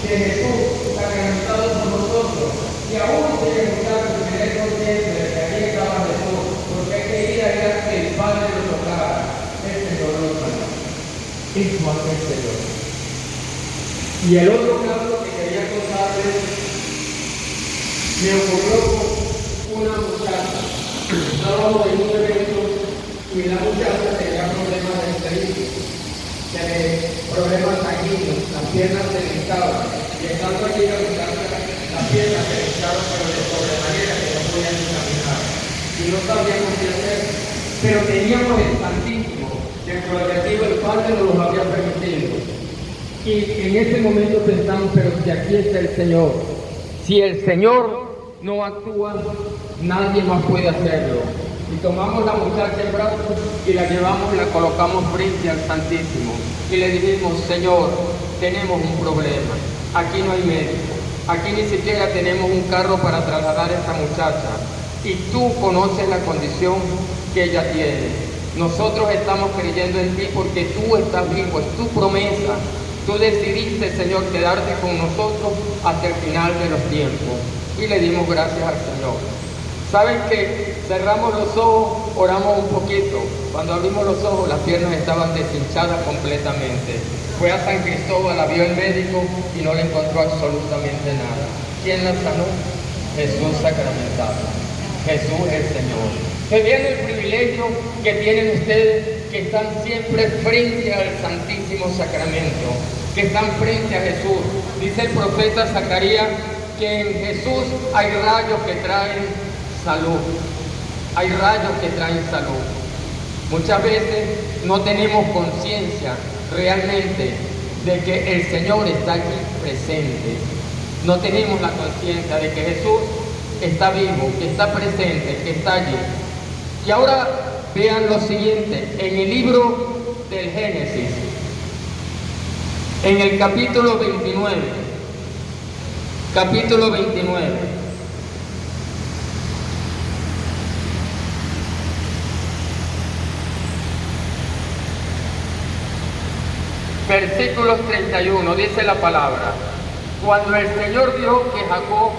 de Jesús sacramentado por nosotros. Y aún se preguntaron si tener conciencia de que allí estaba Jesús, porque él quería era que el Padre lo tocara. El Señor lo sanó. Eso hace el Señor. Y el otro caso que quería contarles, me ocurrió con una muchacha. Estábamos en un evento y la muchacha tenía problemas de estreñimiento, problemas sanguíneos, las piernas se le hinchaban. Y estando allí la muchacha, las piernas se le hinchaban, pero de sobremanera que no podían ni caminar. Y no sabíamos qué hacer. Pero teníamos el Santísimo, dentro del retiro el Padre nos los había permitido. Y en ese momento pensamos, pero si aquí está el Señor, si el Señor no actúa, nadie más puede hacerlo. Y tomamos la muchacha en brazos y la llevamos, la colocamos frente al Santísimo. Y le dijimos, Señor, tenemos un problema. Aquí no hay médico. Aquí ni siquiera tenemos un carro para trasladar a esta muchacha. Y tú conoces la condición que ella tiene. Nosotros estamos creyendo en ti porque tú estás vivo, es tu promesa. Tú decidiste, Señor, quedarte con nosotros hasta el final de los tiempos. Y le dimos gracias al Señor. ¿Saben qué? Cerramos los ojos, oramos un poquito. Cuando abrimos los ojos, las piernas estaban deshinchadas completamente. Fue a San Cristóbal, la vio el médico y no le encontró absolutamente nada. ¿Quién la sanó? Jesús sacramentado. Jesús el Señor. Que vean el privilegio que tienen ustedes, que están siempre frente al Santísimo Sacramento, que están frente a Jesús. Dice el profeta Zacarías que en Jesús hay rayos que traen salud. Hay rayos que traen salud. Muchas veces no tenemos conciencia realmente de que el Señor está aquí presente. No tenemos la conciencia de que Jesús está vivo, que está presente, que está allí. Y ahora vean lo siguiente, en el libro del Génesis, en el capítulo 29, versículos 31, dice la palabra: cuando el Señor vio que Jacob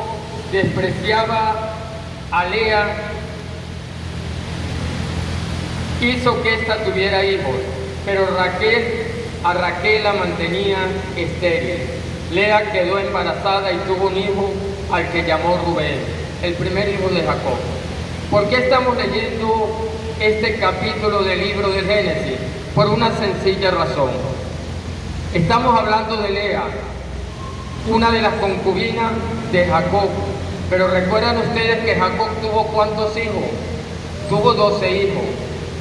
despreciaba a Lea, hizo que ésta tuviera hijos, pero a Raquel la mantenía estéril. Lea quedó embarazada y tuvo un hijo al que llamó Rubén, el primer hijo de Jacob. ¿Por qué estamos leyendo este capítulo del libro de Génesis? Por una sencilla razón. Estamos hablando de Lea, una de las concubinas de Jacob. Pero recuerdan ustedes que Jacob tuvo ¿cuántos hijos? Tuvo 12 hijos.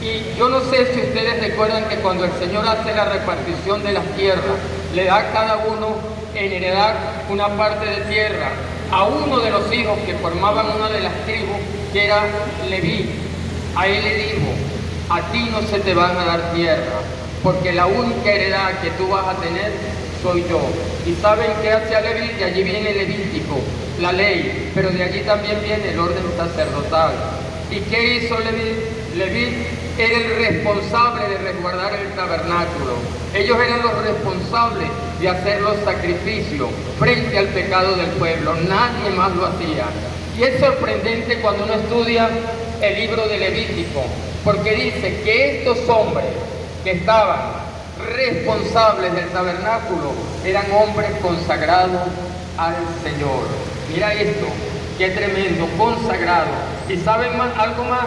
Y yo no sé si ustedes recuerdan que cuando el Señor hace la repartición de las tierras, le da a cada uno en heredad una parte de tierra a uno de los hijos que formaban una de las tribus, que era Leví. A él le dijo: a ti no se te van a dar tierra, porque la única heredad que tú vas a tener soy yo. ¿Y saben qué hace a Leví? De allí viene el Levítico, la ley, pero de allí también viene el orden sacerdotal. ¿Y qué hizo Leví? Leví era el responsable de resguardar el tabernáculo. Ellos eran los responsables de hacer los sacrificios frente al pecado del pueblo. Nadie más lo hacía. Y es sorprendente cuando uno estudia el libro de Levítico, porque dice que estos hombres que estaban responsables del tabernáculo eran hombres consagrados al Señor. Mira esto, qué tremendo, consagrados. ¿Y saben más, algo más?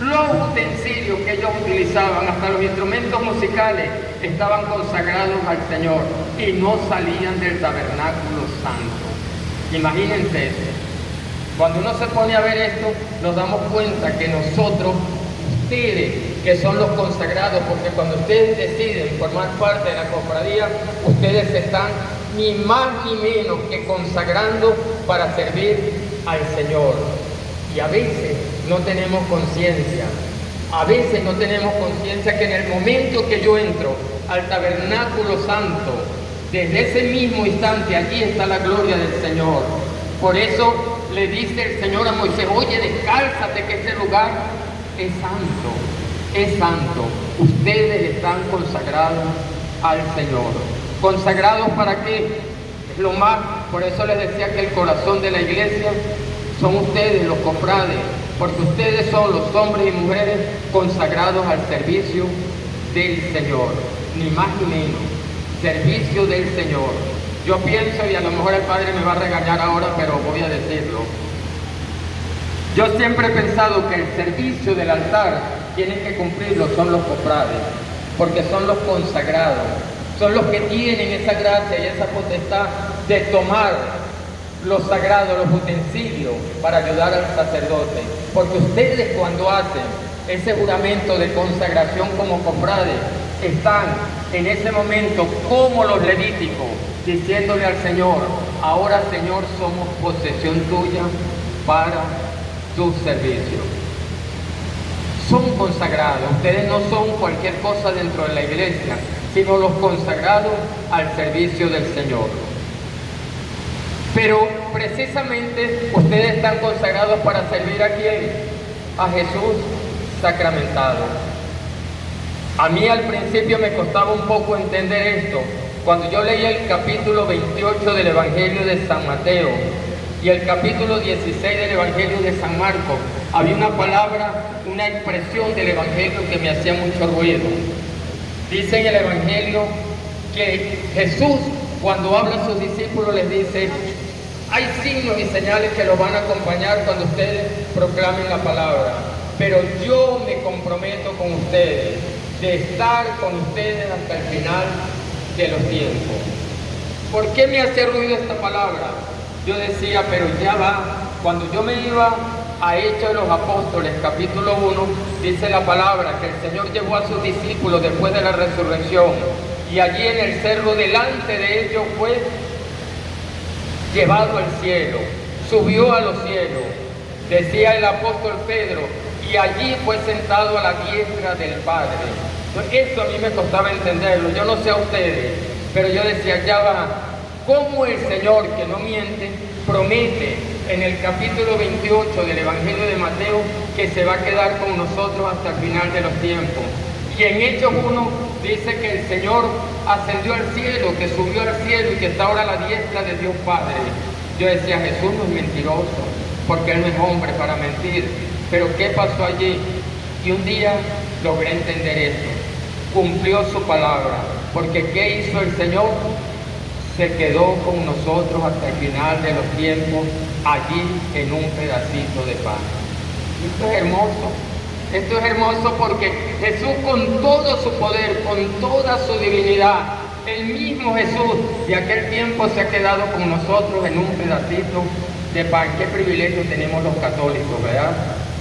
Los utensilios que ellos utilizaban, hasta los instrumentos musicales, estaban consagrados al Señor y no salían del tabernáculo santo. Imagínense eso. Cuando uno se pone a ver esto, nos damos cuenta que nosotros, ustedes que son los consagrados, porque cuando ustedes deciden formar parte de la cofradía, ustedes se están ni más ni menos que consagrando para servir al Señor. Y a veces no tenemos conciencia, que en el momento que yo entro al tabernáculo santo, desde ese mismo instante allí está la gloria del Señor. Por eso le dice el Señor a Moisés: oye, descálzate, que este lugar es santo, es santo. Ustedes están consagrados al Señor. ¿Consagrados para qué? Es lo más, por eso les decía que el corazón de la iglesia son ustedes, los cofrades, porque ustedes son los hombres y mujeres consagrados al servicio del Señor, ni más ni menos, servicio del Señor. Yo pienso, y a lo mejor el Padre me va a regañar ahora, pero voy a decirlo. Yo siempre he pensado que el servicio del altar tienen que cumplirlo son los cofrades, porque son los consagrados, son los que tienen esa gracia y esa potestad de tomar los sagrados, los utensilios para ayudar al sacerdote. Porque ustedes cuando hacen ese juramento de consagración como cofrades, están en ese momento como los levíticos, diciéndole al Señor, ahora Señor somos posesión tuya para tu servicio. Son consagrados, ustedes no son cualquier cosa dentro de la iglesia, sino los consagrados al servicio del Señor. Pero precisamente ustedes están consagrados para servir a ¿quién? A Jesús sacramentado. A mí al principio me costaba un poco entender esto. Cuando yo leí el capítulo 28 del Evangelio de San Mateo y el capítulo 16 del Evangelio de San Marcos, había una palabra, una expresión del Evangelio que me hacía mucho ruido. Dice en el Evangelio que Jesús, cuando habla a sus discípulos, les dice, hay signos y señales que los van a acompañar cuando ustedes proclamen la palabra, pero yo me comprometo con ustedes de estar con ustedes hasta el final de los tiempos. ¿Por qué me hace ruido esta palabra? Yo decía, pero ya va, cuando yo me iba a Hechos de los Apóstoles, capítulo 1, dice la palabra que el Señor llevó a sus discípulos después de la resurrección, y allí en el cerro delante de ellos fue llevado al cielo, subió a los cielos, decía el apóstol Pedro, y allí fue sentado a la diestra del Padre. Esto a mí me costaba entenderlo, yo no sé a ustedes, pero yo decía, ya va, ¿cómo el Señor, que no miente, promete en el capítulo 28 del Evangelio de Mateo que se va a quedar con nosotros hasta el final de los tiempos? Y en Hechos 1 dice que el Señor ascendió al cielo, que subió al cielo y que está ahora a la diestra de Dios Padre. Yo decía, Jesús no es mentiroso, porque Él no es hombre para mentir. Pero ¿qué pasó allí? Y un día logré entender esto. Cumplió su palabra, porque ¿qué hizo el Señor? Se quedó con nosotros hasta el final de los tiempos, allí en un pedacito de pan. Esto es hermoso. Esto es hermoso porque Jesús, con todo su poder, con toda su divinidad, el mismo Jesús de aquel tiempo se ha quedado con nosotros en un pedacito de pan. Qué privilegio tenemos los católicos, ¿verdad?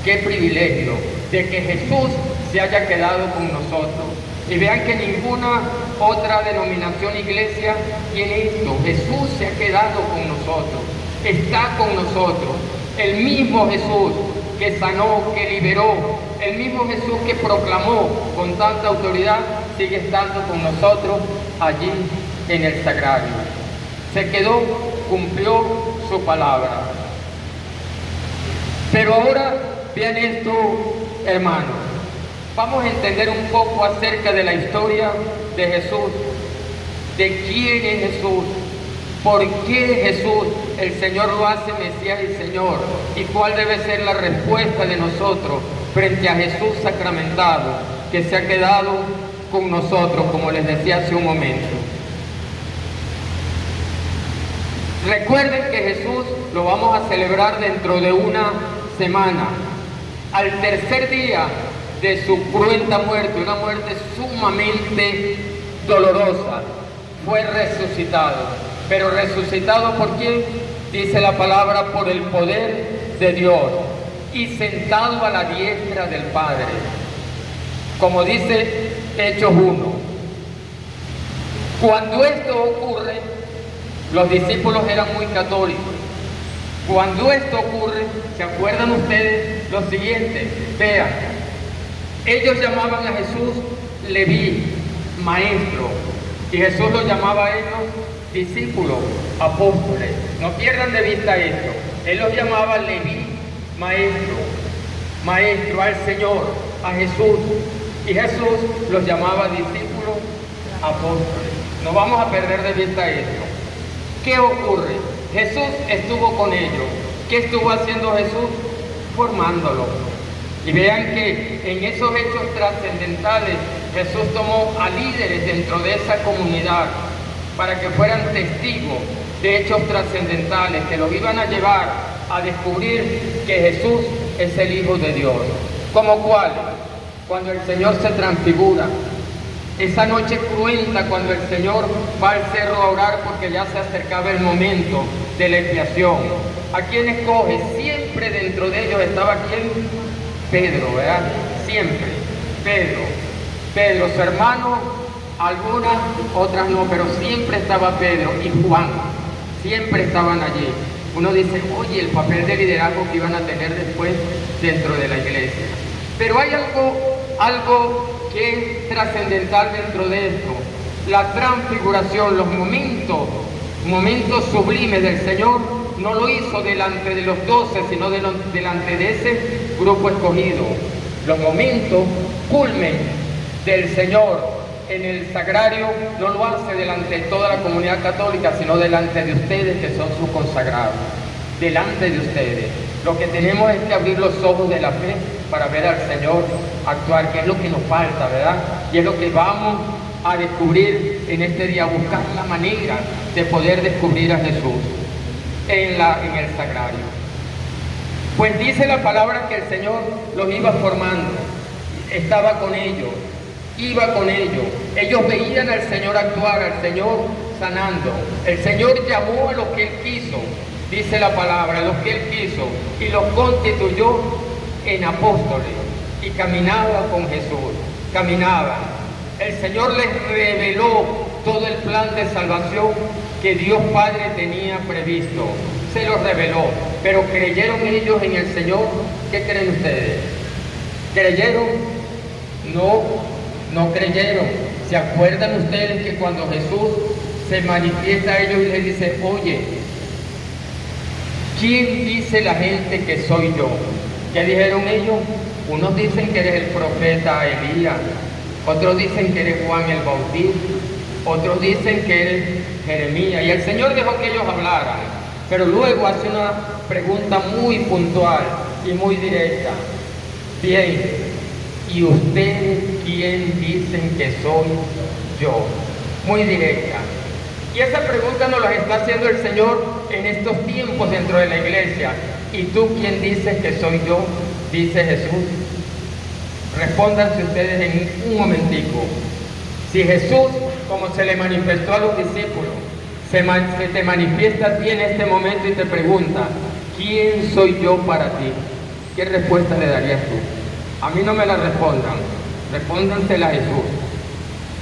Qué privilegio de que Jesús se haya quedado con nosotros. Y vean que ninguna otra denominación, iglesia, tiene esto. Jesús se ha quedado con nosotros, está con nosotros. El mismo Jesús que sanó, que liberó, el mismo Jesús que proclamó con tanta autoridad, sigue estando con nosotros allí en el sagrario. Se quedó, cumplió su palabra. Pero ahora vean esto, hermanos. Vamos a entender un poco acerca de la historia de Jesús, de quién es Jesús, por qué Jesús, el Señor lo hace Mesías y Señor, y cuál debe ser la respuesta de nosotros frente a Jesús sacramentado, que se ha quedado con nosotros, como les decía hace un momento. Recuerden que Jesús lo vamos a celebrar dentro de una semana, al tercer día de su cruenta muerte, una muerte sumamente dolorosa. Fue resucitado. Pero resucitado ¿por quién? Dice la palabra, por el poder de Dios, y sentado a la diestra del Padre. Como dice Hechos 1. Cuando esto ocurre, los discípulos eran muy católicos. Cuando esto ocurre, ¿se acuerdan ustedes lo siguiente? Vean, ellos llamaban a Jesús Leví, maestro, y Jesús los llamaba a ellos discípulos, apóstoles. No pierdan de vista esto. Él los llamaba Leví, maestro, maestro al Señor, a Jesús, y Jesús los llamaba discípulos, apóstoles. No vamos a perder de vista esto. ¿Qué ocurre? Jesús estuvo con ellos. ¿Qué estuvo haciendo Jesús? Formándolos. Y vean que en esos hechos trascendentales Jesús tomó a líderes dentro de esa comunidad para que fueran testigos de hechos trascendentales que los iban a llevar a descubrir que Jesús es el Hijo de Dios. ¿Como cuál? Cuando el Señor se transfigura. Esa noche cruenta cuando el Señor va al cerro a orar porque ya se acercaba el momento de la expiación. ¿A quién escoge? Siempre dentro de ellos estaba ¿quién? Pedro, ¿verdad? Siempre. Pedro, su hermano, algunas, otras no, pero siempre estaba Pedro y Juan. Siempre estaban allí. Uno dice, oye, el papel de liderazgo que iban a tener después dentro de la iglesia. Pero hay algo que es trascendental dentro de esto. La transfiguración, los momentos sublimes del Señor, no lo hizo delante de los 12, sino delante de ese grupo escogido. Los momentos culmen del Señor en el sagrario no lo hace delante de toda la comunidad católica, sino delante de ustedes que son sus consagrados. Delante de ustedes. Lo que tenemos es que abrir los ojos de la fe para ver al Señor actuar, que es lo que nos falta, ¿verdad? Y es lo que vamos a descubrir en este día, buscar la manera de poder descubrir a Jesús en el sagrario. Pues dice la palabra que el Señor los iba formando, estaba con ellos, iba con ellos. Ellos veían al Señor actuar, al Señor sanando. El Señor llamó a los que Él quiso, dice la palabra, a los que Él quiso, y los constituyó en apóstoles, y caminaba con Jesús, caminaban. El Señor les reveló todo el plan de salvación que Dios Padre tenía previsto. Se los reveló, pero ¿creyeron ellos en el Señor? ¿Qué creen ustedes? ¿Creyeron? No creyeron. ¿Se acuerdan ustedes que cuando Jesús se manifiesta a ellos y les dice, oye, ¿quién dice la gente que soy yo? ¿Qué dijeron ellos? Unos dicen que eres el profeta Elías, otros dicen que eres Juan el Bautista, otros dicen que eres Jeremías. Y el Señor dejó que ellos hablaran, pero luego hace una pregunta muy puntual y muy directa. Bien, ¿y ustedes quién dicen que soy yo? Muy directa. Y esa pregunta nos la está haciendo el Señor en estos tiempos dentro de la iglesia. ¿Y tú quién dices que soy yo? Dice Jesús. Respóndanse ustedes en un momentico. Si Jesús, como se le manifestó a los discípulos, se te manifiesta a ti en este momento y te pregunta, ¿quién soy yo para ti? ¿Qué respuesta le darías tú? A mí no me la respondan, respóndansela a Jesús.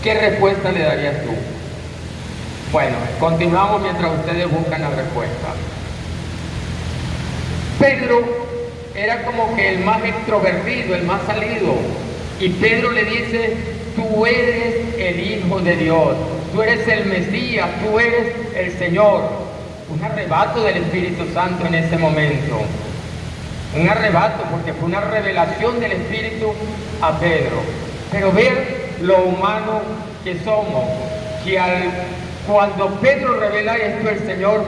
¿Qué respuesta le darías tú? Bueno, continuamos mientras ustedes buscan la respuesta. Pedro era como que el más extrovertido, el más salido. Y Pedro le dice, tú eres el Hijo de Dios, tú eres el Mesías, tú eres el Señor. Un arrebato del Espíritu Santo en ese momento. Un arrebato, porque fue una revelación del Espíritu a Pedro. Pero vean lo humano que somos, que cuando Pedro revela esto, el Señor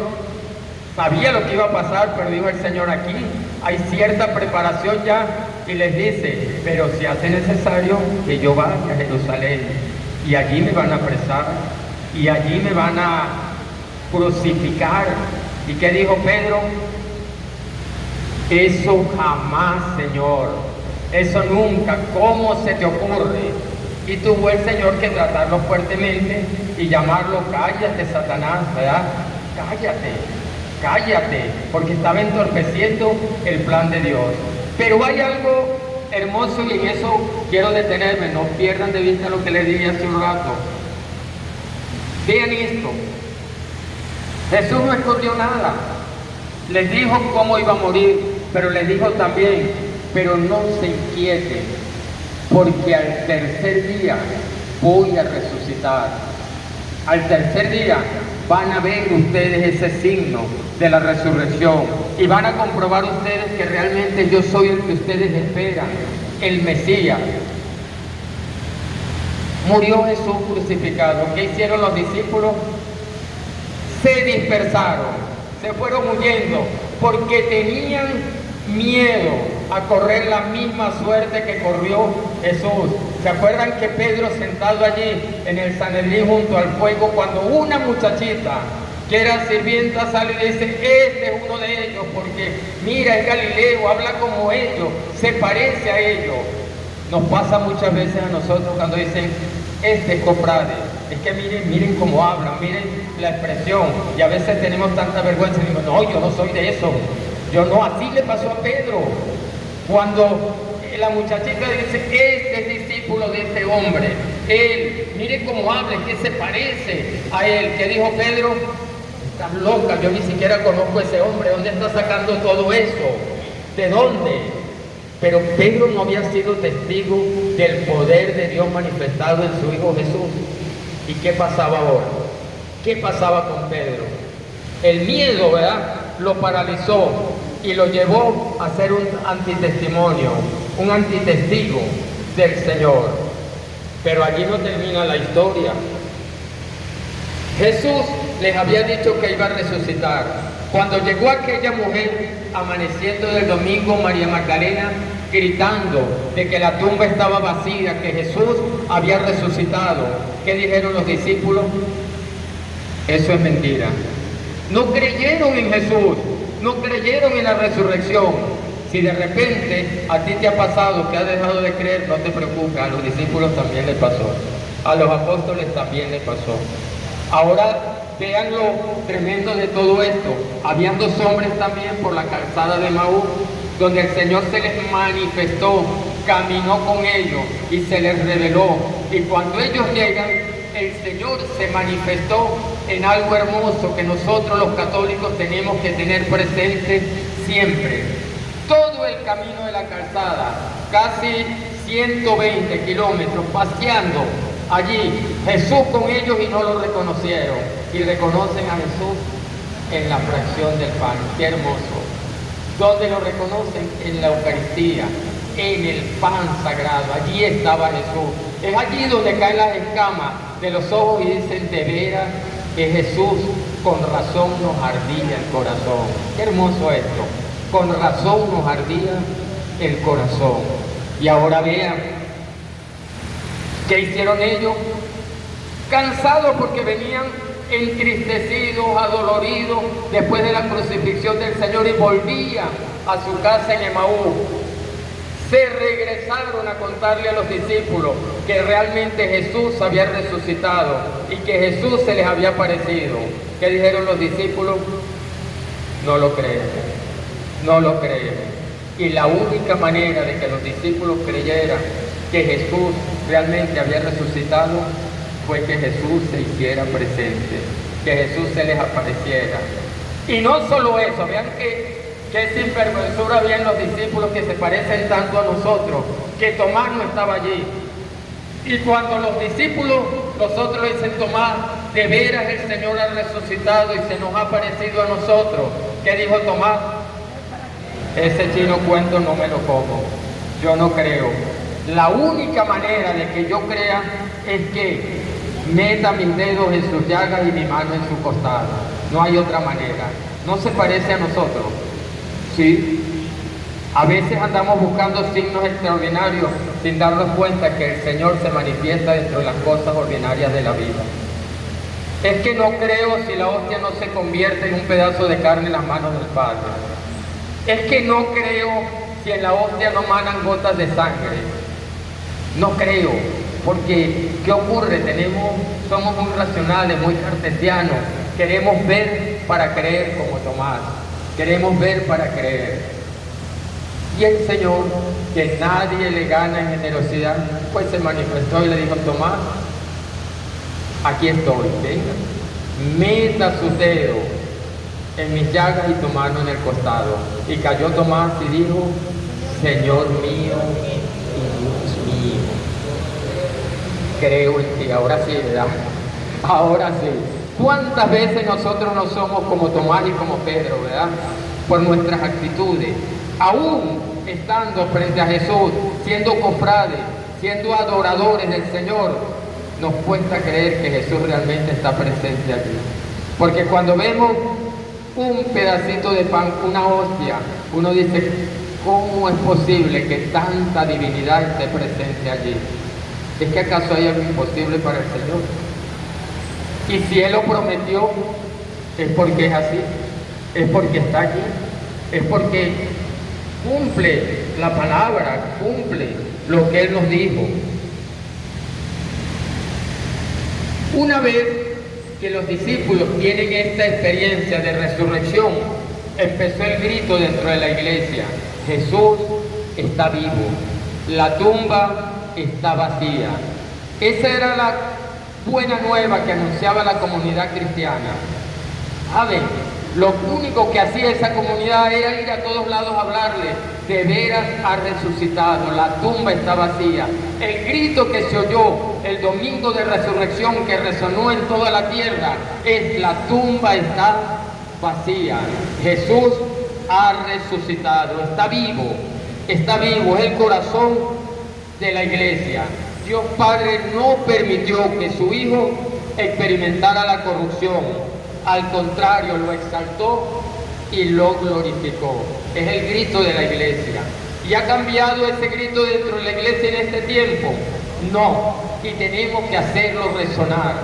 sabía lo que iba a pasar, pero dijo el Señor, aquí hay cierta preparación ya, y les dice, pero si hace necesario que yo vaya a Jerusalén, y allí me van a apresar, y allí me van a crucificar. ¿Y qué dijo Pedro? Eso jamás, Señor, eso nunca, ¿cómo se te ocurre? Y tuvo el Señor que tratarlo fuertemente y llamarlo, cállate, Satanás, ¿verdad? Cállate, porque estaba entorpeciendo el plan de Dios. Pero hay algo hermoso y en eso quiero detenerme, no pierdan de vista lo que les dije hace un rato. Vean esto, Jesús no escondió nada, les dijo cómo iba a morir, pero les dijo también, pero no se inquieten, porque al tercer día voy a resucitar. Al tercer día van a ver ustedes ese signo de la resurrección y van a comprobar ustedes que realmente yo soy el que ustedes esperan, el Mesías. Murió Jesús crucificado. ¿Qué hicieron los discípulos? se dispersaron, se fueron huyendo, porque tenían miedo a correr la misma suerte que corrió Jesús. ¿Se acuerdan que Pedro, sentado allí en el Sanedrín junto al fuego, cuando una muchachita que era sirvienta sale y dice, este es uno de ellos, porque mira, es Galileo, habla como ellos, se parece a ellos? Nos pasa muchas veces a nosotros cuando dicen, este es cofrade, es que miren cómo hablan, miren la expresión, y a veces tenemos tanta vergüenza y digo, no, yo no soy de eso, yo no. Así le pasó a Pedro, cuando la muchachita dice, este es discípulo de este hombre, él, mire cómo habla, es que se parece a él. ¿Qué dijo Pedro? Estás loca, yo ni siquiera conozco a ese hombre, ¿dónde está sacando todo eso? ¿De dónde? Pero Pedro no había sido testigo del poder de Dios manifestado en su Hijo Jesús. ¿Y qué pasaba ahora? ¿Qué pasaba con Pedro? El miedo, ¿verdad?, lo paralizó y lo llevó a ser un antitestimonio, un antitestigo del Señor. Pero allí no termina la historia. Jesús les había dicho que iba a resucitar. Cuando llegó aquella mujer amaneciendo del domingo, María Magdalena, gritando de que la tumba estaba vacía, que Jesús había resucitado, ¿qué dijeron los discípulos? Eso es mentira. No creyeron en Jesús, no creyeron en la resurrección. Si de repente a ti te ha pasado que has dejado de creer, no te preocupes, a los discípulos también les pasó, a los apóstoles también les pasó. Ahora vean lo tremendo de todo esto. Habían dos hombres también por la calzada de Emaús, donde el Señor se les manifestó, caminó con ellos y se les reveló. Y cuando ellos llegan, el Señor se manifestó en algo hermoso que nosotros los católicos tenemos que tener presente siempre. Todo el camino de la calzada, casi 120 kilómetros, paseando allí, Jesús con ellos, y no lo reconocieron, y reconocen a Jesús en la fracción del pan. ¡Qué hermoso! ¿Dónde lo reconocen? En la Eucaristía, en el pan sagrado. Allí estaba Jesús. Es allí donde caen las escamas de los ojos y dicen, de veras que Jesús, con razón nos ardía el corazón. ¡Qué hermoso esto! Con razón nos ardía el corazón. Y ahora vean, ¿qué hicieron ellos? Cansados porque venían entristecidos, adoloridos después de la crucifixión del Señor, y volvían a su casa en Emaús. Se regresaron a contarle a los discípulos que realmente Jesús había resucitado y que Jesús se les había aparecido. ¿Qué dijeron los discípulos? No lo creemos, no lo creemos. Y la única manera de que los discípulos creyeran que Jesús realmente había resucitado fue que Jesús se hiciera presente, que Jesús se les apareciera. Y no solo eso, vean que sinvergüenzura había los discípulos que se parecen tanto a nosotros, que Tomás no estaba allí. Y cuando los discípulos, los otros dicen, Tomás, de veras el Señor ha resucitado y se nos ha aparecido a nosotros. ¿Qué dijo Tomás? Ese chino cuento no me lo como, yo no creo. La única manera de que yo crea es que meta mis dedos en sus llagas y mi mano en su costado. No hay otra manera. No se parece a nosotros. Sí, a veces andamos buscando signos extraordinarios sin darnos cuenta que el Señor se manifiesta dentro de las cosas ordinarias de la vida. Es que no creo si la hostia no se convierte en un pedazo de carne en las manos del Padre. Es que no creo si en la hostia no manan gotas de sangre. No creo, porque ¿qué ocurre? Somos muy racionales, muy cartesianos. Queremos ver para creer como Tomás. Queremos ver para creer. Y el Señor, que nadie le gana en generosidad, pues se manifestó y le dijo, Tomás, aquí estoy, venga, meta sus dedos en mis llagas y tu mano en el costado. Y cayó Tomás y dijo, Señor mío y Dios mío. Creo en ti. Ahora sí, ¿verdad? Ahora sí. ¿Cuántas veces nosotros no somos como Tomás y como Pedro, verdad? Por nuestras actitudes, aún estando frente a Jesús, siendo cofrades, siendo adoradores del Señor, nos cuesta creer que Jesús realmente está presente allí. Porque cuando vemos un pedacito de pan, una hostia, uno dice, ¿cómo es posible que tanta divinidad esté presente allí? ¿Es que acaso hay algo imposible para el Señor? Y si Él lo prometió, es porque es así, es porque está allí, es porque cumple la palabra, cumple lo que Él nos dijo. Una vez que los discípulos tienen esta experiencia de resurrección, empezó el grito dentro de la iglesia: Jesús está vivo, la tumba está vacía. Esa era la buena nueva que anunciaba la comunidad cristiana. ¿Saben? Lo único que hacía esa comunidad era ir a todos lados a hablarle: de veras ha resucitado, la tumba está vacía. El grito que se oyó el domingo de resurrección, que resonó en toda la tierra, es: la tumba está vacía, Jesús ha resucitado, está vivo, es el corazón de la iglesia. Dios Padre no permitió que su Hijo experimentara la corrupción, al contrario, lo exaltó y lo glorificó. Es el grito de la iglesia. ¿Y ha cambiado ese grito dentro de la iglesia en este tiempo? No, y tenemos que hacerlo resonar,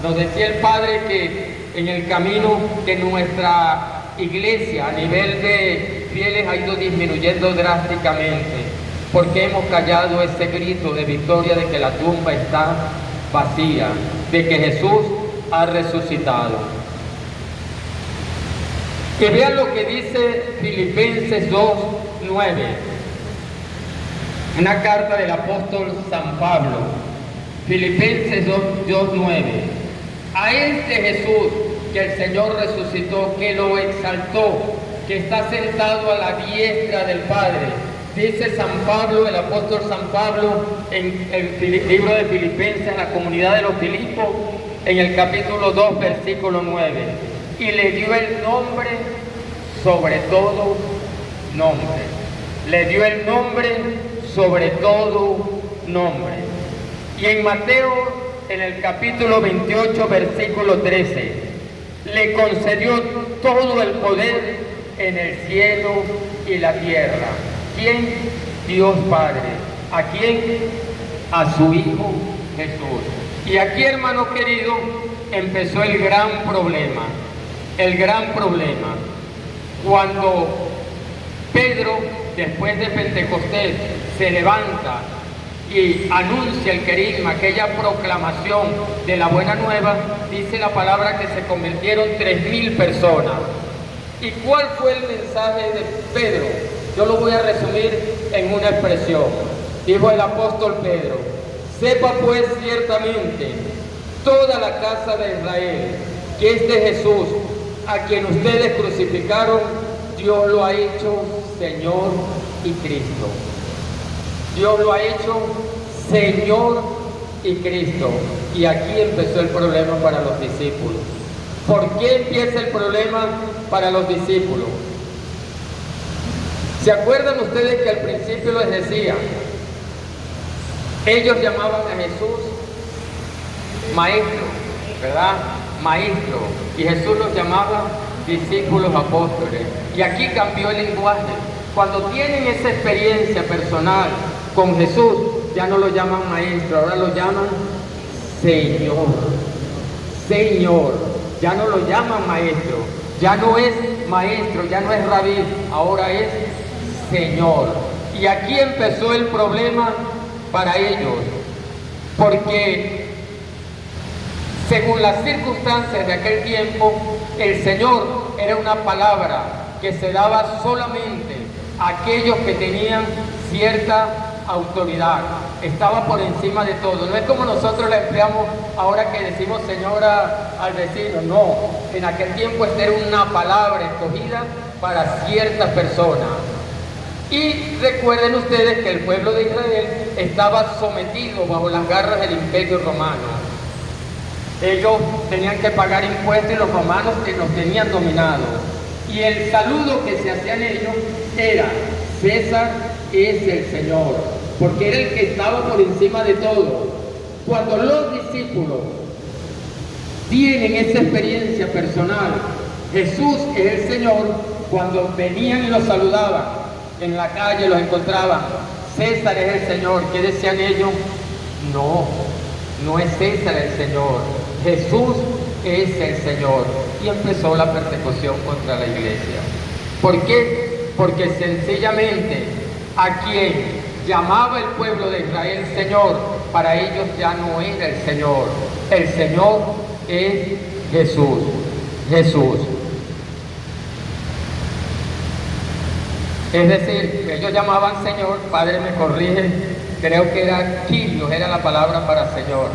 Nos decía el Padre que en el camino de nuestra iglesia a nivel de fieles ha ido disminuyendo drásticamente, porque hemos callado ese grito de victoria de que la tumba está vacía, de que Jesús ha resucitado. Que vean lo que dice Filipenses 2:9, una carta del apóstol San Pablo. Filipenses 2:9. A este Jesús que el Señor resucitó, que lo exaltó, que está sentado a la diestra del Padre, dice San Pablo, el apóstol San Pablo, en el libro de Filipenses, en la comunidad de los Filipos, en el capítulo 2, versículo 9, y le dio el nombre sobre todo nombre. Le dio el nombre sobre todo nombre. Y en Mateo, en el capítulo 28, versículo 13, le concedió todo el poder en el cielo y la tierra. ¿Quién? Dios Padre. ¿A quién? A su Hijo Jesús. Y aquí, hermanos queridos, empezó el gran problema. Cuando Pedro, después de Pentecostés, se levanta y anuncia el querigma, aquella proclamación de la buena nueva, dice la palabra que se convirtieron 3.000 personas. ¿Y cuál fue el mensaje de Pedro? Yo lo voy a resumir en una expresión. Dijo el apóstol Pedro: sepa pues ciertamente toda la casa de Israel que este Jesús, a quien ustedes crucificaron, Dios lo ha hecho Señor y Cristo. Dios lo ha hecho Señor y Cristo. Y aquí empezó el problema para los discípulos. ¿Por qué empieza el problema para los discípulos? ¿Se acuerdan ustedes que al principio les decía? Ellos llamaban a Jesús Maestro, ¿verdad? Maestro. Y Jesús los llamaba discípulos apóstoles. Y aquí cambió el lenguaje. Cuando tienen esa experiencia personal con Jesús, ya no lo llaman maestro, ahora lo llaman Señor. Señor. Ya no lo llaman maestro. Ya no es maestro, ya no es rabí, ahora es Señor. Y aquí empezó el problema para ellos, porque según las circunstancias de aquel tiempo, el Señor era una palabra que se daba solamente a aquellos que tenían cierta autoridad, estaba por encima de todo. No es como nosotros la empleamos ahora que decimos señora al vecino, no. En aquel tiempo esta era una palabra escogida para ciertas personas. Y recuerden ustedes que el pueblo de Israel estaba sometido bajo las garras del Imperio Romano. Ellos tenían que pagar impuestos y los romanos los tenían dominados. Y el saludo que se hacían ellos era: César es el Señor, porque era el que estaba por encima de todo. Cuando los discípulos tienen esa experiencia personal. Jesús es el Señor. Cuando venían y los saludaban en la calle, los encontraban, César es el Señor. ¿Qué decían ellos? No, no es César el Señor, Jesús es el Señor. Y empezó la persecución contra la iglesia. ¿Por qué? Porque sencillamente a quien llamaba el pueblo de Israel Señor, para ellos ya no era el Señor. El Señor es Jesús. Jesús. Es decir, ellos llamaban Señor, Padre me corrige, creo que era Kyrios, era la palabra para Señor.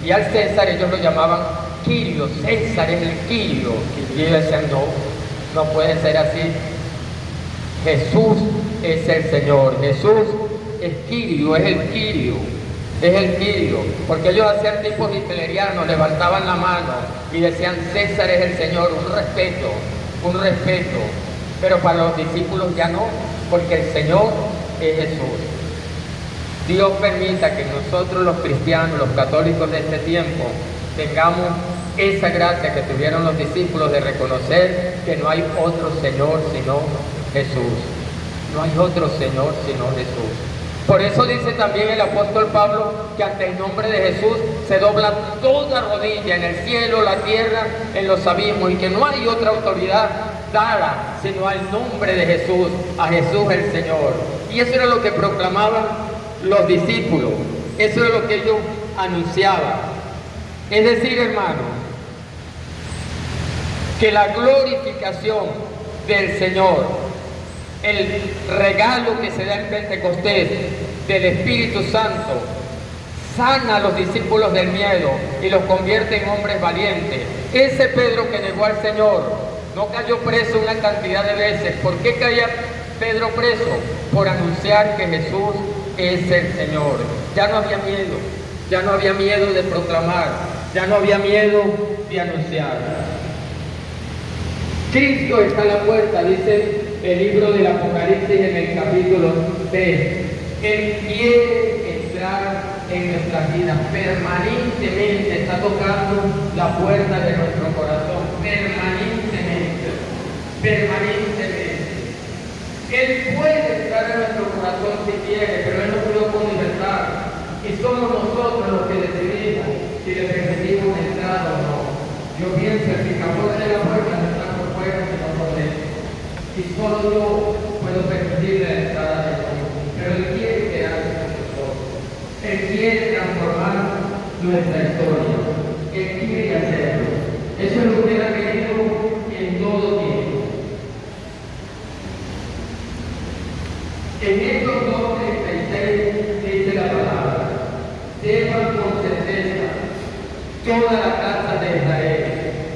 Y al César ellos lo llamaban Kyrios, César es el Kyrio. Y ellos decían, no puede ser así. Jesús es el Señor, Jesús es Kyrio, es el Kyrio, es el Kyrio. Porque ellos hacían tipos hitlerianos, levantaban la mano y decían César es el Señor, un respeto. Pero para los discípulos ya no, porque el Señor es Jesús. Dios permita que nosotros los cristianos, los católicos de este tiempo, tengamos esa gracia que tuvieron los discípulos de reconocer que no hay otro Señor sino Jesús. No hay otro Señor sino Jesús. Por eso dice también el apóstol Pablo que ante el nombre de Jesús se dobla toda rodilla en el cielo, la tierra, en los abismos, y que no hay otra autoridad dada sino al nombre de Jesús, a Jesús el Señor. Y eso era lo que proclamaban los discípulos, eso era lo que ellos anunciaban. Es decir, hermano, que la glorificación del Señor, el regalo que se da en Pentecostés del Espíritu Santo, sana a los discípulos del miedo y los convierte en hombres valientes. Ese Pedro que negó al Señor no cayó preso una cantidad de veces. ¿Por qué caía Pedro preso? Por anunciar que Jesús es el Señor. Ya no había miedo, ya no había miedo de proclamar, ya no había miedo de anunciar. Cristo está a la puerta, dice el libro del Apocalipsis en el capítulo 3. Él quiere entrar en nuestras vidas, permanentemente está tocando la puerta de nuestro corazón, permanentemente. Él puede entrar en nuestro corazón si quiere, pero Él nos dio con libertad. Y somos nosotros los que decidimos si le permitimos entrar o no. Yo pienso que el amor de la puerta no está por fuera, sino por dentro. Y solo yo puedo permitirle la entrada de Dios. Pero Él quiere quedarse con nosotros. Él quiere transformar nuestra historia. Él quiere hacerlo. Eso es lo que Él ha querido en todo tiempo. En Hechos 2:36 dice la palabra: sepan con certeza toda la casa de Israel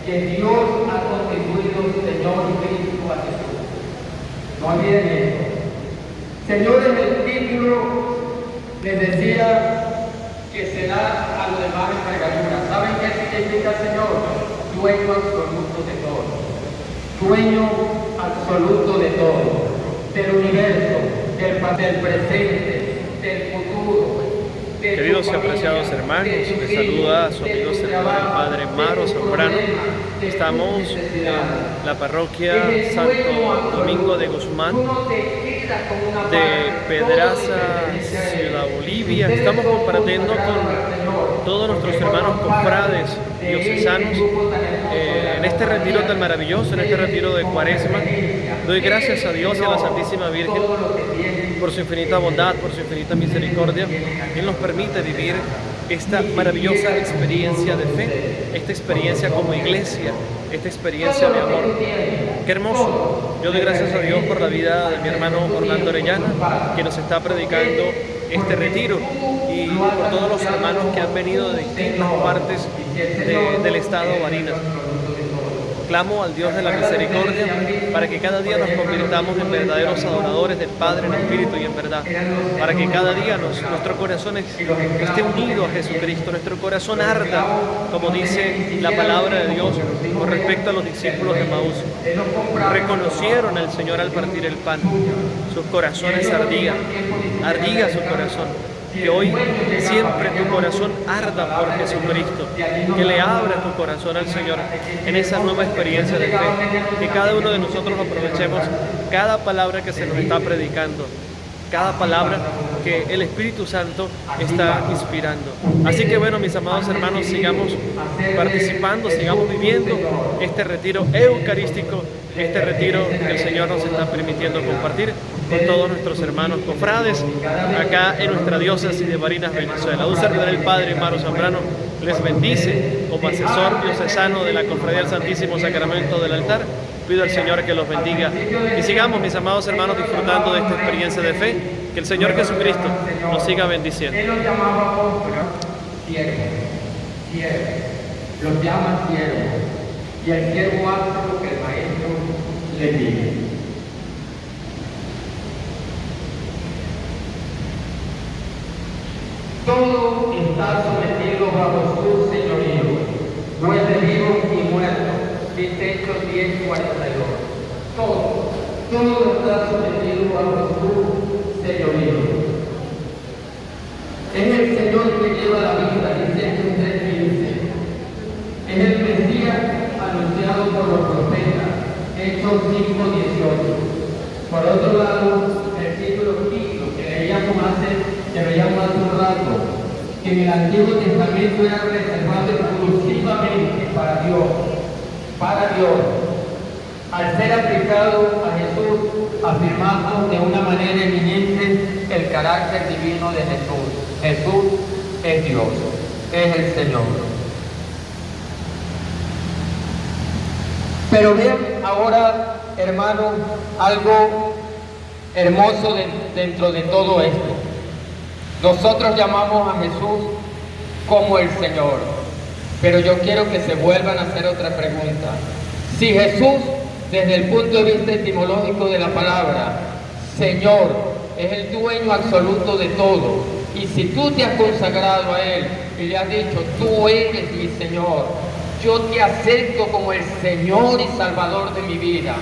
que Dios ha constituido Señor y Cristo a Jesús. No olviden esto. Señor, en el título les decía que se da a los demás envergaduras. ¿Saben qué significa Señor? Dueño absoluto de todo. Dueño absoluto de todo. Del universo, del presente, del futuro. Queridos y apreciados hermanos, les saluda a su amigo servidor el Padre Maro Zambrano. Estamos en la parroquia Santo Domingo de Guzmán de Pedraza, Ciudad Bolivia. Estamos compartiendo con todos nuestros hermanos confrades diocesanos en este retiro tan maravilloso, en este retiro de Cuaresma. Doy gracias a Dios y a la Santísima Virgen por su infinita bondad, por su infinita misericordia. Él nos permite vivir esta maravillosa experiencia de fe, esta experiencia como iglesia, esta experiencia de amor. ¡Qué hermoso! Yo doy gracias a Dios por la vida de mi hermano Orlando Orellana, que nos está predicando este retiro, y por todos los hermanos que han venido de distintas partes del estado Barinas. Clamo al Dios de la misericordia para que cada día nos convirtamos en verdaderos adoradores del Padre en espíritu y en verdad, para que cada día nuestro corazón esté unido a Jesucristo, nuestro corazón arda, como dice la palabra de Dios con respecto a los discípulos de Maús. Reconocieron al Señor al partir el pan, sus corazones ardía su corazón. Que hoy siempre tu corazón arda por Jesucristo, que le abra tu corazón al Señor en esa nueva experiencia de fe, que cada uno de nosotros aprovechemos cada palabra que se nos está predicando, cada palabra que el Espíritu Santo está inspirando. Así que bueno, mis amados hermanos, sigamos participando, sigamos viviendo este retiro eucarístico, este retiro que el Señor nos está permitiendo compartir con todos nuestros hermanos cofrades acá en nuestra diócesis de Barinas, Venezuela. Un servidor del Padre Maro Zambrano les bendice como asesor diocesano de la Cofradía del Santísimo Sacramento del Altar. Pido al Señor que los bendiga y sigamos, mis amados hermanos, disfrutando de esta experiencia de fe. Que el Señor Jesucristo nos siga bendiciendo. Él los llamaba siervos, los llama siervos, y el siervo hace lo que el maestro le dice. Todo está sometido bajo su señorío, jueces vivos y muertos. Dice Hechos 10:42. Todo está sometido bajo su señorío. Es el Señor que lleva la vida, dice Hechos 3:15. Es el Mesías anunciado por los profetas, Hechos 5:18. Por otro lado, el versículo 5 que veíamos hace un rato, que en el Antiguo Testamento era reservado exclusivamente para Dios. Al ser aplicado a Jesús, afirmamos de una manera eminente el carácter divino de Jesús. Jesús es Dios, es el Señor. Pero vean ahora, hermanos, algo hermoso dentro de todo esto. Nosotros llamamos a Jesús como el Señor, pero yo quiero que se vuelvan a hacer otra pregunta. Si Jesús, desde el punto de vista etimológico de la palabra, Señor, es el dueño absoluto de todo, y si tú te has consagrado a Él y le has dicho, tú eres mi Señor, yo te acepto como el Señor y Salvador de mi vida,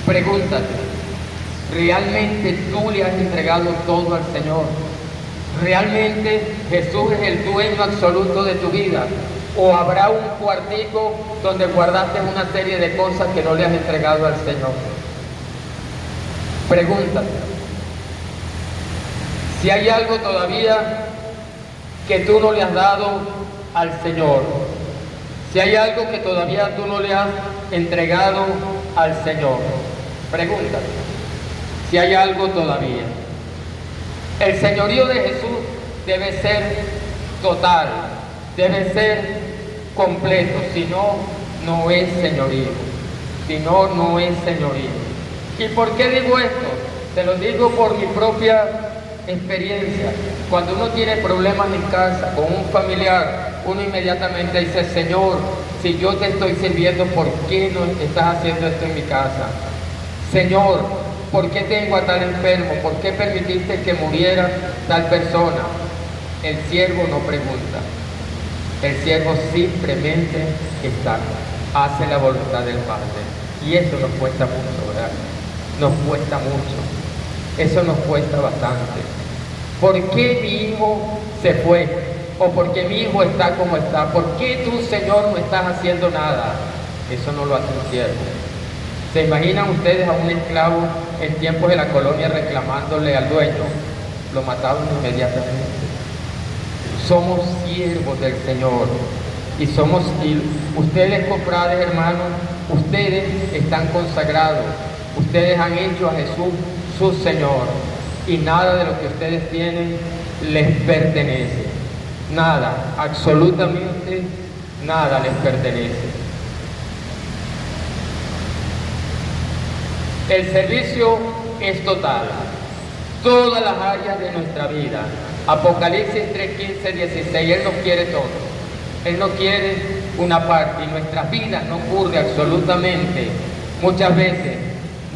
pregúntate, ¿realmente tú le has entregado todo al Señor? ¿Realmente Jesús es el dueño absoluto de tu vida? ¿O habrá un cuartico donde guardaste una serie de cosas que no le has entregado al Señor? Pregúntate. Si hay algo todavía que tú no le has dado al Señor, si hay algo que todavía tú no le has entregado al Señor, pregúntate si hay algo todavía. El señorío de Jesús debe ser total, debe ser completo, si no, no es señorío. Si no, no es señorío. ¿Y por qué digo esto? Te lo digo por mi propia experiencia. Cuando uno tiene problemas en casa con un familiar, uno inmediatamente dice, Señor, si yo te estoy sirviendo, ¿por qué no estás haciendo esto en mi casa? Señor, ¿por qué tengo a tal enfermo? ¿Por qué permitiste que muriera tal persona? El siervo no pregunta. El siervo simplemente está, hace la voluntad del Padre. Y eso nos cuesta mucho, ¿verdad? Nos cuesta mucho. Eso nos cuesta bastante. ¿Por qué mi hijo se fue? ¿O por qué mi hijo está como está? ¿Por qué tú, Señor, no estás haciendo nada? Eso no lo hace un siervo. ¿Se imaginan ustedes a un esclavo en tiempos de la colonia reclamándole al dueño? Lo mataban inmediatamente. Somos siervos del Señor y ustedes, cofrades, hermanos, ustedes están consagrados, ustedes han hecho a Jesús su Señor y nada de lo que ustedes tienen les pertenece, nada, absolutamente nada les pertenece. El servicio es total, todas las áreas de nuestra vida. Apocalipsis 3:15-16, Él nos quiere todo. Él no quiere una parte y nuestras vidas no ocurre absolutamente muchas veces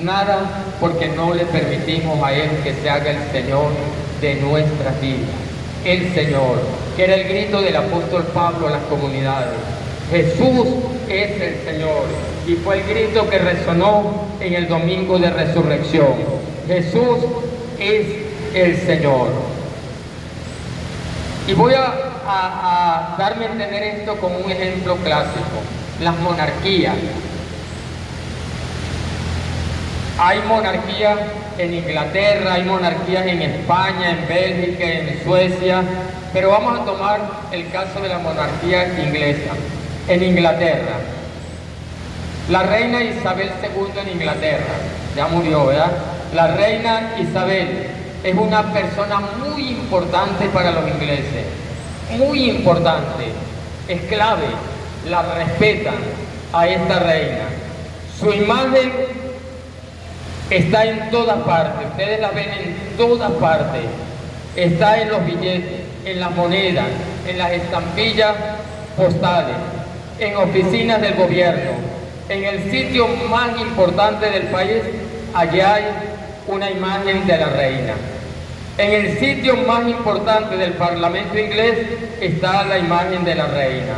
nada porque no le permitimos a Él que se haga el Señor de nuestras vidas. El Señor, que era el grito del apóstol Pablo a las comunidades. Jesús es el Señor y fue el grito que resonó en el domingo de resurrección. Jesús es el Señor. Y voy a darme a entender esto con un ejemplo clásico, las monarquías. Hay monarquías en Inglaterra, hay monarquías en España, en Bélgica, en Suecia, pero vamos a tomar el caso de la monarquía inglesa. En Inglaterra, la reina Isabel II en Inglaterra, ya murió, ¿verdad? La reina Isabel es una persona muy importante para los ingleses, muy importante, es clave, la respetan a esta reina. Su imagen está en todas partes, ustedes la ven en todas partes, está en los billetes, en las monedas, en las estampillas postales, en oficinas del gobierno, en el sitio más importante del país, allá hay una imagen de la reina. En el sitio más importante del Parlamento inglés está la imagen de la reina.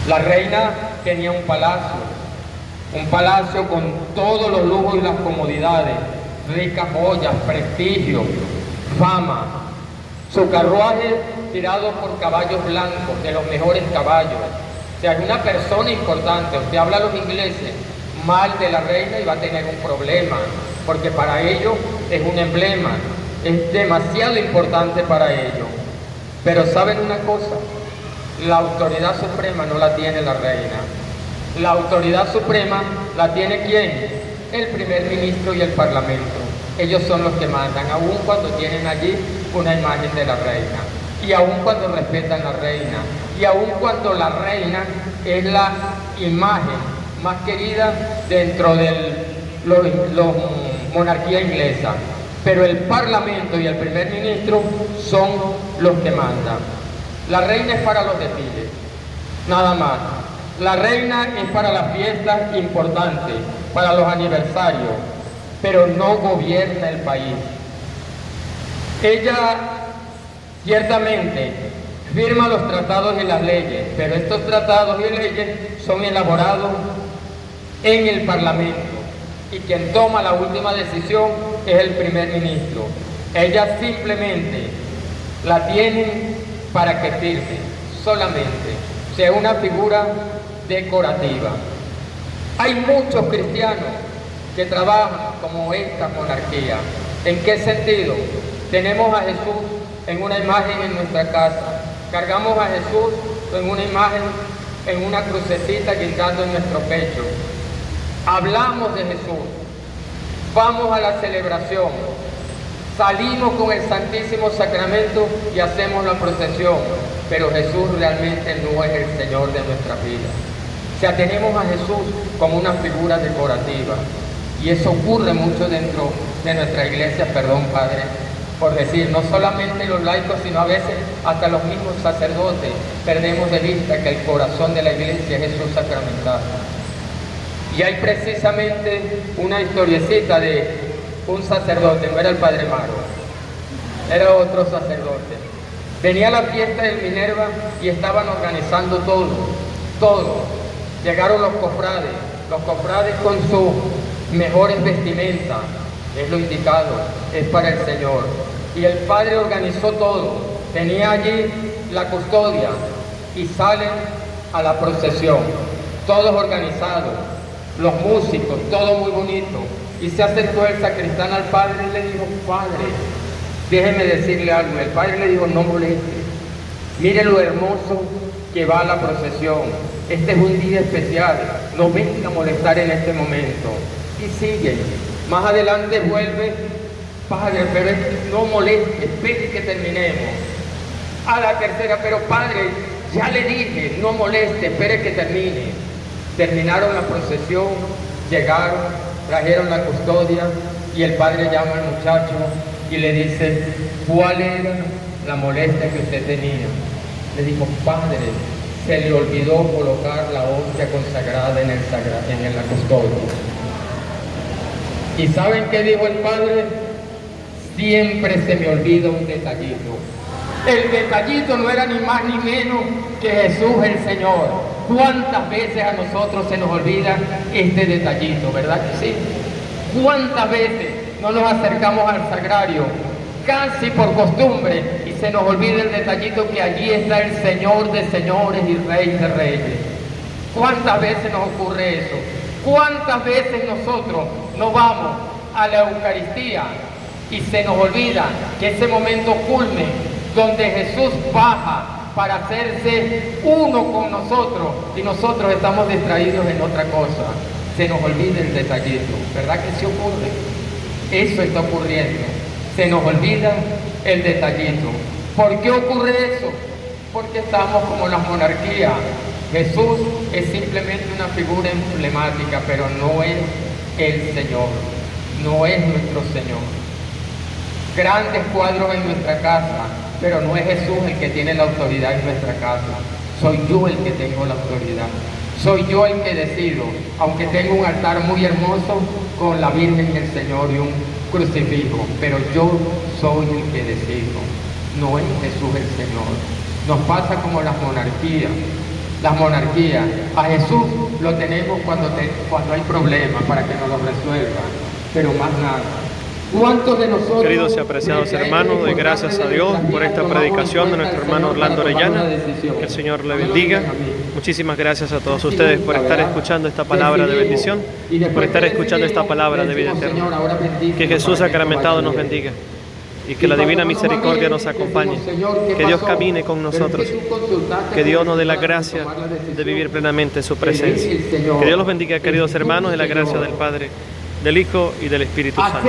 La reina tenía un palacio con todos los lujos y las comodidades, ricas joyas, prestigio, fama. Su carruaje tirado por caballos blancos, de los mejores caballos. O sea, es una persona importante. Usted habla a los ingleses mal de la reina y va a tener un problema, porque para ellos es un emblema, es demasiado importante para ellos. Pero ¿saben una cosa? La autoridad suprema no la tiene la reina. La autoridad suprema la tiene ¿quién? El primer ministro y el parlamento. Ellos son los que mandan, aun cuando tienen allí una imagen de la reina, y aun cuando respetan a la reina, y aun cuando la reina es la imagen más querida dentro de la monarquía inglesa. Pero el parlamento y el primer ministro son los que mandan. La reina es para los desfiles, nada más. La reina es para las fiestas importantes, para los aniversarios, pero no gobierna el país. Ella ciertamente firma los tratados y las leyes, pero estos tratados y leyes son elaborados en el Parlamento, y quien toma la última decisión es el primer ministro. Ella simplemente la tienen para que firme, solamente, sea una figura decorativa. Hay muchos cristianos que trabajan como esta monarquía. ¿En qué sentido? Tenemos a Jesús en una imagen en nuestra casa, cargamos a Jesús en una imagen, en una crucecita guindando en nuestro pecho. Hablamos de Jesús, vamos a la celebración, salimos con el Santísimo Sacramento y hacemos la procesión, pero Jesús realmente no es el Señor de nuestra vida. O sea, tenemos a Jesús como una figura decorativa, y eso ocurre mucho dentro de nuestra iglesia, perdón Padre, por decir, no solamente los laicos, sino a veces hasta los mismos sacerdotes perdemos de vista que el corazón de la iglesia es Jesús sacramentado. Y hay precisamente una historiecita de un sacerdote, no era el Padre Maro, era otro sacerdote. Venía la fiesta de Minerva y estaban organizando todo. Llegaron los cofrades con sus mejores vestimentas, es lo indicado, es para el Señor. Y el Padre organizó todo, tenía allí la custodia y salen a la procesión, todos organizados, los músicos, todo muy bonito. Y se acercó el sacristán al Padre y le dijo: Padre, déjeme decirle algo. El Padre le dijo: no moleste, mire lo hermoso que va la procesión, este es un día especial, no venga a molestar en este momento. Y sigue, más adelante vuelve: Padre, pero no moleste, espere que terminemos. A la tercera: pero Padre, ya le dije, no moleste, espere que termine. Terminaron la procesión, llegaron, trajeron la custodia, y el Padre llama al muchacho y le dice: ¿cuál era la molestia que usted tenía? Le dijo: Padre, se le olvidó colocar la hostia consagrada en la custodia. ¿Y saben qué dijo el Padre? Siempre se me olvida un detallito. El detallito no era ni más ni menos que Jesús el Señor. ¿Cuántas veces a nosotros se nos olvida este detallito, verdad que sí? ¿Cuántas veces no nos acercamos al sagrario, casi por costumbre, y se nos olvida el detallito que allí está el Señor de señores y Rey de reyes. ¿Cuántas veces nos ocurre eso? ¿Cuántas veces nosotros nos vamos a la Eucaristía y se nos olvida que ese momento culme donde Jesús baja para hacerse uno con nosotros y nosotros estamos distraídos en otra cosa? Se nos olvida el detallito, ¿verdad que sí ocurre? Eso está ocurriendo, se nos olvida el detallito. ¿Por qué ocurre eso? Porque estamos como las monarquías. Jesús es simplemente una figura emblemática, pero no es el Señor, no es nuestro Señor. Grandes cuadros en nuestra casa, pero no es Jesús el que tiene la autoridad en nuestra casa. Soy yo el que tengo la autoridad. Soy yo el que decido, aunque tengo un altar muy hermoso con la Virgen y el Señor y un crucifijo, pero yo soy el que decido, no es Jesús el Señor. Nos pasa como las monarquías. Las monarquías, a Jesús lo tenemos cuando hay problemas para que nos lo resuelva, pero más nada. ¿Cuántos de nosotros, Queridos y apreciados hermanos, doy gracias a Dios por esta predicación de nuestro hermano Orlando Orellana. Que el Señor le bendiga. Muchísimas gracias a todos ustedes por estar escuchando esta palabra de bendición, por estar escuchando esta palabra de vida eterna. Que Jesús sacramentado nos bendiga y que la divina misericordia nos acompañe. Que Dios camine con nosotros. Que Dios nos dé la gracia de vivir plenamente su presencia. Que Dios los bendiga, queridos hermanos, en la gracia del Padre, del Hijo y del Espíritu Santo.